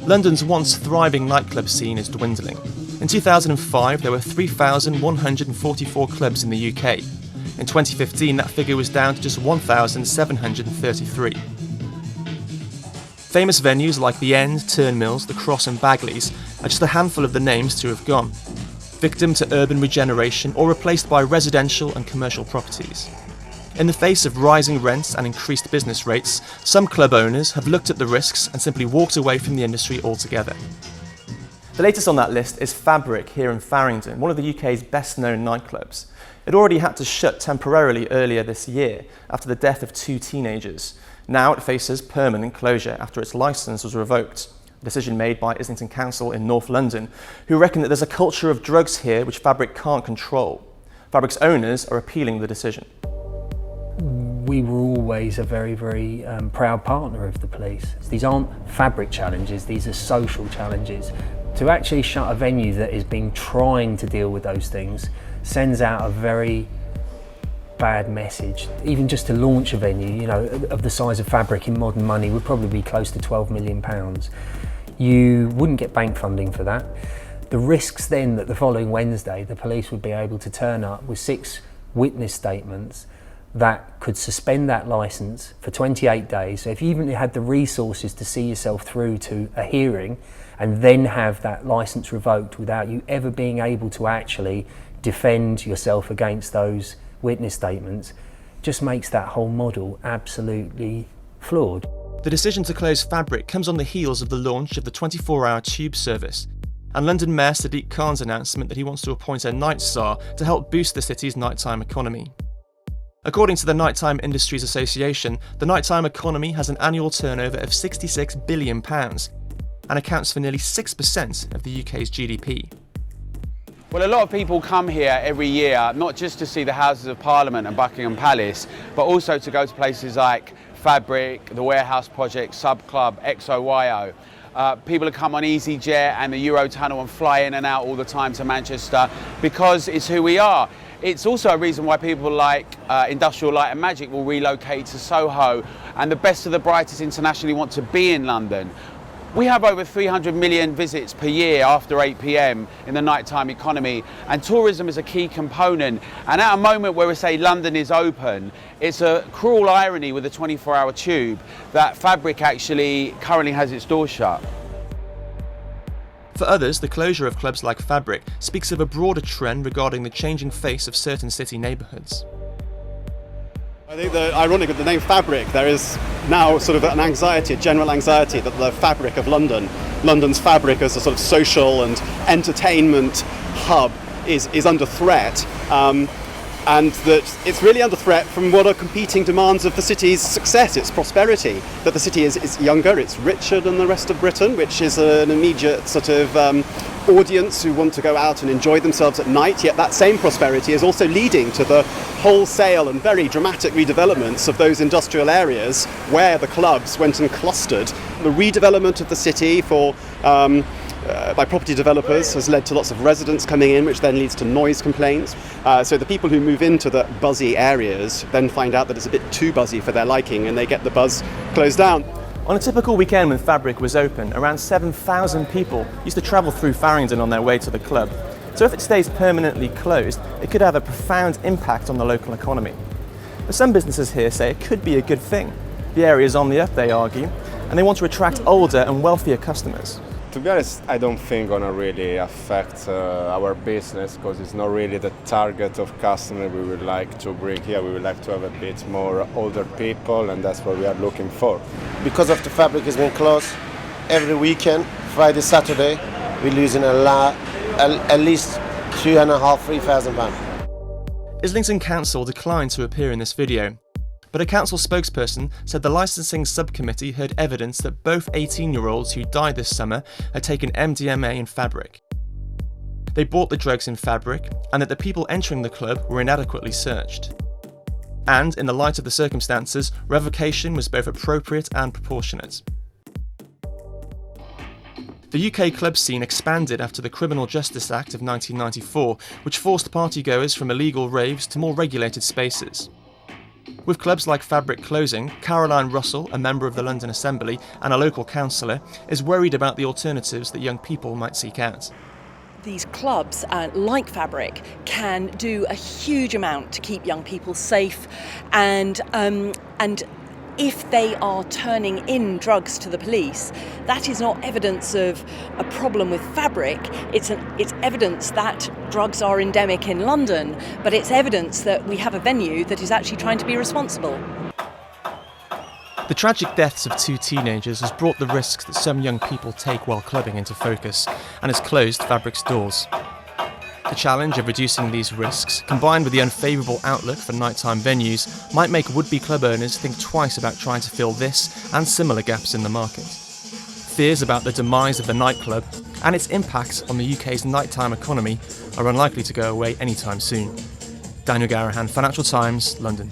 London's once thriving nightclub scene is dwindling. In 2005, there were 3,144 clubs in the UK. In 2015, that figure was down to just 1,733. Famous venues like The End, Turnmills, The Cross and Bagley's are just a handful of the names to have gone, victim to urban regeneration or replaced by residential and commercial properties. In the face of rising rents and increased business rates, some club owners have looked at the risks and simply walked away from the industry altogether. The latest on that list is Fabric here in Farringdon, one of the UK's best-known nightclubs. It already had to shut temporarily earlier this year after the death of 2 teenagers. Now it faces permanent closure after its licence was revoked. A decision made by Islington Council in North London, who reckon that there's a culture of drugs here which Fabric can't control. Fabric's owners are appealing the decision. We were always a very, very proud partner of the police. These aren't Fabric challenges, these are social challenges. To actually shut a venue that has been trying to deal with those things sends out a very bad message. Even just to launch a venue, you know, of the size of Fabric in modern money would probably be close to £12 million. You wouldn't get bank funding for that. The risks then that the following Wednesday the police would be able to turn up with 6 witness statements that could suspend that licence for 28 days. So if you even had the resources to see yourself through to a hearing and then have that licence revoked without you ever being able to actually defend yourself against those witness statements, just makes that whole model absolutely flawed. The decision to close Fabric comes on the heels of the launch of the 24-hour tube service, and London Mayor Sadiq Khan's announcement that he wants to appoint a night star to help boost the city's nighttime economy. According to the Nighttime Industries Association, the nighttime economy has an annual turnover of £66 billion and accounts for nearly 6% of the UK's GDP. Well, a lot of people come here every year, not just to see the Houses of Parliament and Buckingham Palace, but also to go to places like Fabric, the Warehouse Project, Sub Club, XOYO. People have come on EasyJet and the Eurotunnel and fly in and out all the time to Manchester because it's who we are. It's also a reason why people like Industrial Light and Magic will relocate to Soho, and the best of the brightest internationally want to be in London. We have over 300 million visits per year after 8 p.m. in the nighttime economy, and tourism is a key component. And at a moment where we say London is open, it's a cruel irony with the 24-hour tube that Fabric actually currently has its doors shut. For others, the closure of clubs like Fabric speaks of a broader trend regarding the changing face of certain city neighbourhoods. I think ironic with the name Fabric, there is now sort of an anxiety, a general anxiety that the fabric of London, London's fabric as a sort of social and entertainment hub is under threat. And that it's really under threat from what are competing demands of the city's success, its prosperity. That the city is younger, it's richer than the rest of Britain, which is an immediate sort of audience who want to go out and enjoy themselves at night, yet that same prosperity is also leading to the wholesale and very dramatic redevelopments of those industrial areas where the clubs went and clustered. The redevelopment of the city by property developers has led to lots of residents coming in, which then leads to noise complaints. So the people who move into the buzzy areas then find out that it's a bit too buzzy for their liking and they get the buzz closed down. On a typical weekend when Fabric was open, around 7,000 people used to travel through Farringdon on their way to the club. So if it stays permanently closed, it could have a profound impact on the local economy. But some businesses here say it could be a good thing. The area is on the up, they argue, and they want to attract older and wealthier customers. To be honest, I don't think gonna really affect our business because it's not really the target of customer we would like to bring here. We would like to have a bit more older people, and that's what we are looking for. Because of the Fabric has been closed, every weekend, Friday, Saturday, we're losing at least £2,500–3,000. Islington Council declined to appear in this video, but a council spokesperson said the licensing subcommittee heard evidence that both 18-year-olds who died this summer had taken MDMA and Fabric. They bought the drugs in Fabric, and that the people entering the club were inadequately searched. And, in the light of the circumstances, revocation was both appropriate and proportionate. The UK club scene expanded after the Criminal Justice Act of 1994, which forced partygoers from illegal raves to more regulated spaces. With clubs like Fabric closing, Caroline Russell, a member of the London Assembly and a local councillor, is worried about the alternatives that young people might seek out. These clubs, like Fabric, can do a huge amount to keep young people safe, and if they are turning in drugs to the police, that is not evidence of a problem with Fabric. It's evidence that drugs are endemic in London, but it's evidence that we have a venue that is actually trying to be responsible. The tragic deaths of 2 teenagers has brought the risks that some young people take while clubbing into focus, and has closed Fabric's doors. The challenge of reducing these risks, combined with the unfavourable outlook for nighttime venues, might make would-be club owners think twice about trying to fill this and similar gaps in the market. Fears about the demise of the nightclub and its impact on the UK's nighttime economy are unlikely to go away anytime soon. Daniel Garahan, Financial Times, London.